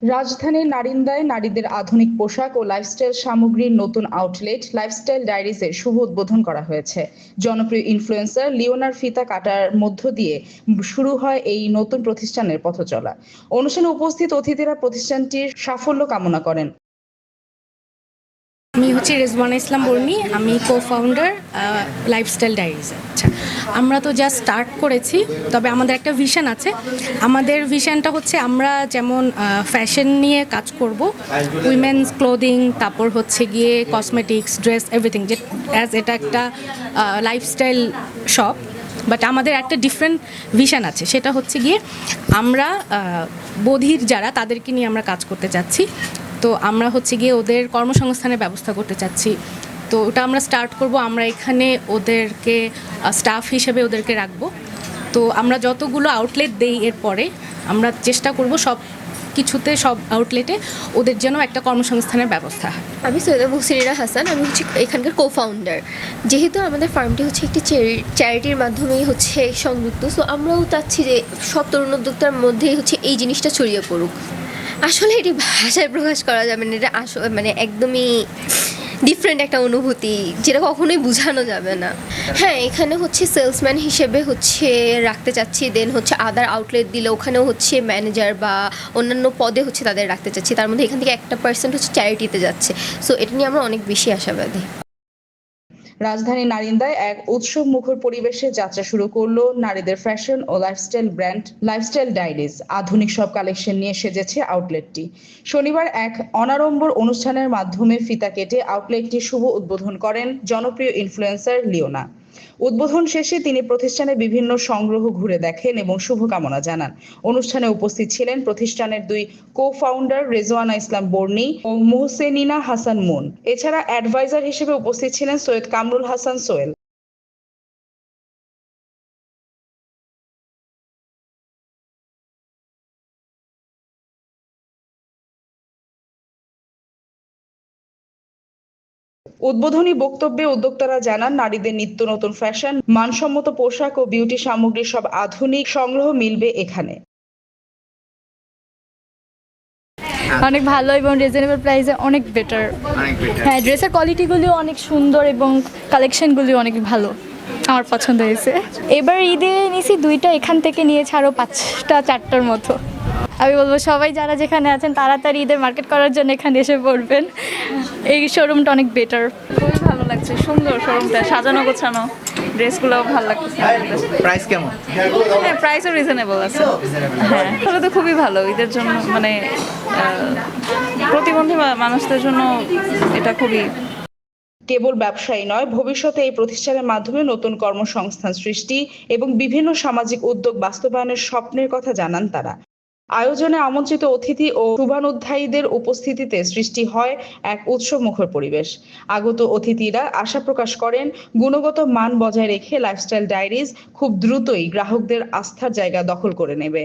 রাজধানীর নারিন্দায় নারীদের আধুনিক পোশাক ও লাইফস্টাইল সামগ্রীর নতুন আউটলেট লাইফস্টাইল ডায়েরিজের শুভ উদ্বোধন করা হয়েছে। জনপ্রিয় ইনফ্লুয়েন্সার লিওনার ফিতা কাটার মধ্য দিয়ে শুরু হয় এই নতুন প্রতিষ্ঠানের পথচলা। অনুষ্ঠানে উপস্থিত অতিথিরা প্রতিষ্ঠানটির সাফল্য কামনা করেন। আমি রেজওয়ানা ইসলাম বর্ণি, আমি কো-ফাউন্ডার লাইফস্টাইল ডায়েরিজ। আচ্ছা, আমরা তো জাস্ট স্টার্ট করেছি, তবে আমাদের একটা ভিশন আছে। আমাদের ভিশনটা হচ্ছে আমরা যেমন ফ্যাশন নিয়ে কাজ করব, উইমেন্স ক্লোদিং, তারপর গিয়ে কসমেটিক্স, ড্রেস, এভরিথিং, যে অ্যাজ এটা একটা লাইফস্টাইল শপ। বাট আমাদের একটা ডিফারেন্ট ভিশন আছে, সেটা হচ্ছে গিয়ে আমরা বধির যারা তাদেরকে নিয়ে আমরা কাজ করতে চাচ্ছি। তো আমরা গিয়ে ওদের কর্মসংস্থানের ব্যবস্থা করতে চাচ্ছি। তো ওটা আমরা স্টার্ট করব, আমরা এখানে ওদেরকে স্টাফ হিসেবে ওদেরকে রাখবো। তো আমরা যতগুলো আউটলেট দেই এরপরে আমরা চেষ্টা করব সব কিছুতে, সব আউটলেটে ওদের যেন একটা কর্মসংস্থানের ব্যবস্থা। আমি সৈয়দা মুহসিনা হাসান, আমি এখানকার কো-ফাউন্ডার। যেহেতু আমাদের ফার্মটি একটি চ্যারিটির মাধ্যমেই সংযুক্ত, সো আমরাও চাচ্ছি যে সব তরুণ উদ্যোক্তার মধ্যেই এই জিনিসটা ছড়িয়ে পড়ুক। আসলে এটি ভাষায় প্রকাশ করা যাবে না, এটা একদমই ডিফারেন্ট একটা অনুভূতি, যেটা কখনোই বোঝানো যাবে না। হ্যাঁ, এখানে সেলসম্যান হিসেবে রাখতে চাচ্ছি, দেন আদার আউটলেট দিলে ওখানেও ম্যানেজার বা অন্যান্য পদে তাদের রাখতে চাচ্ছি। তার মধ্যে এখান থেকে 1% চ্যারিটিতে যাচ্ছে। সো এটা নিয়ে আমরা অনেক বেশি আশাবাদী। রাজধানীর নারিন্দায় এক উৎসব মুখর পরিবেশে যাত্রা শুরু করলো নারীদের ফ্যাশন ও লাইফস্টাইল ব্র্যান্ড লাইফস্টাইল ডায়েরিজ। আধুনিক সব কালেকশন নিয়ে সেজেছে আউটলেটটি। শনিবার এক অনাড়ম্বর অনুষ্ঠানের মাধ্যমে ফিতা কেটে আউটলেটটি শুভ উদ্বোধন করেন জনপ্রিয় ইনফ্লুয়েন্সার লিওনা। উদ্বোধন শেষে তিনি প্রতিষ্ঠানের বিভিন্ন সংগ্রহ ঘুরে দেখেন এবং শুভকামনা জানান। অনুষ্ঠানে উপস্থিত ছিলেন প্রতিষ্ঠানের দুই কো-ফাউন্ডার রেজওয়ানা ইসলাম বর্ণি ও মোহসেনিনা হাসান মুন। এছাড়া অ্যাডভাইজার হিসেবে উপস্থিত ছিলেন সৈয়দ কামরুল হাসান সোহেল। উদ্বোধনী বক্তব্যে উদ্যোক্তারা জানান, নারীদের নিত্য নতুন ফ্যাশন, মানসম্মত পোশাক ও বিউটি সামগ্রীর সব আধুনিক সংগ্রহ মিলবে এখানে। অনেক ভালো এবং রিজনেবল প্রাইসে অনেক বেটার। হ্যাঁ, ড্রেসের কোয়ালিটিগুলিও অনেক সুন্দর এবং কালেকশনগুলিও অনেক ভালো, আমার পছন্দ হয়েছে। এবার ঈদে নিয়েছি দুইটা, এখান থেকে নিয়েছি আরও 5টা 4টার মতো। আমি বলবো সবাই যারা যেখানে আছেন তাড়াতাড়ি ঈদের মার্কেট করার জন্য এখানে এসে পড়বেন। এই শোরুমটা অনেক বেটার। খুবই ভালো লাগছে, সুন্দর শোরুমটা, সাজানো গোছানো, ড্রেসগুলোও ভালো লাগছে। প্রাইস কেমন? হ্যাঁ, প্রাইসও রিজনেবল আছে। হ্যাঁ, তাহলে তো খুবই ভালো ঈদের জন্য, প্রতিবন্ধী মানুষদের জন্য এটা খুবই। কেবল ব্যবসায়ী নয়, ভবিষ্যতে এই প্রতিষ্ঠানের মাধ্যমে নতুন কর্মসংস্থান সৃষ্টি এবং বিভিন্ন সামাজিক উদ্যোগ বাস্তবায়নের স্বপ্নের কথা জানান তারা। আয়োজনে আমন্ত্রিত অতিথি ও শুভানুধ্যায়ীদের উপস্থিতিতে সৃষ্টি হয় এক উৎসবমুখর পরিবেশ। আগত অতিথিরা আশা প্রকাশ করেন, গুণগত মান বজায় রেখে লাইফস্টাইল ডায়েরিজ খুব দ্রুতই গ্রাহকদের আস্থার জায়গা দখল করে নেবে।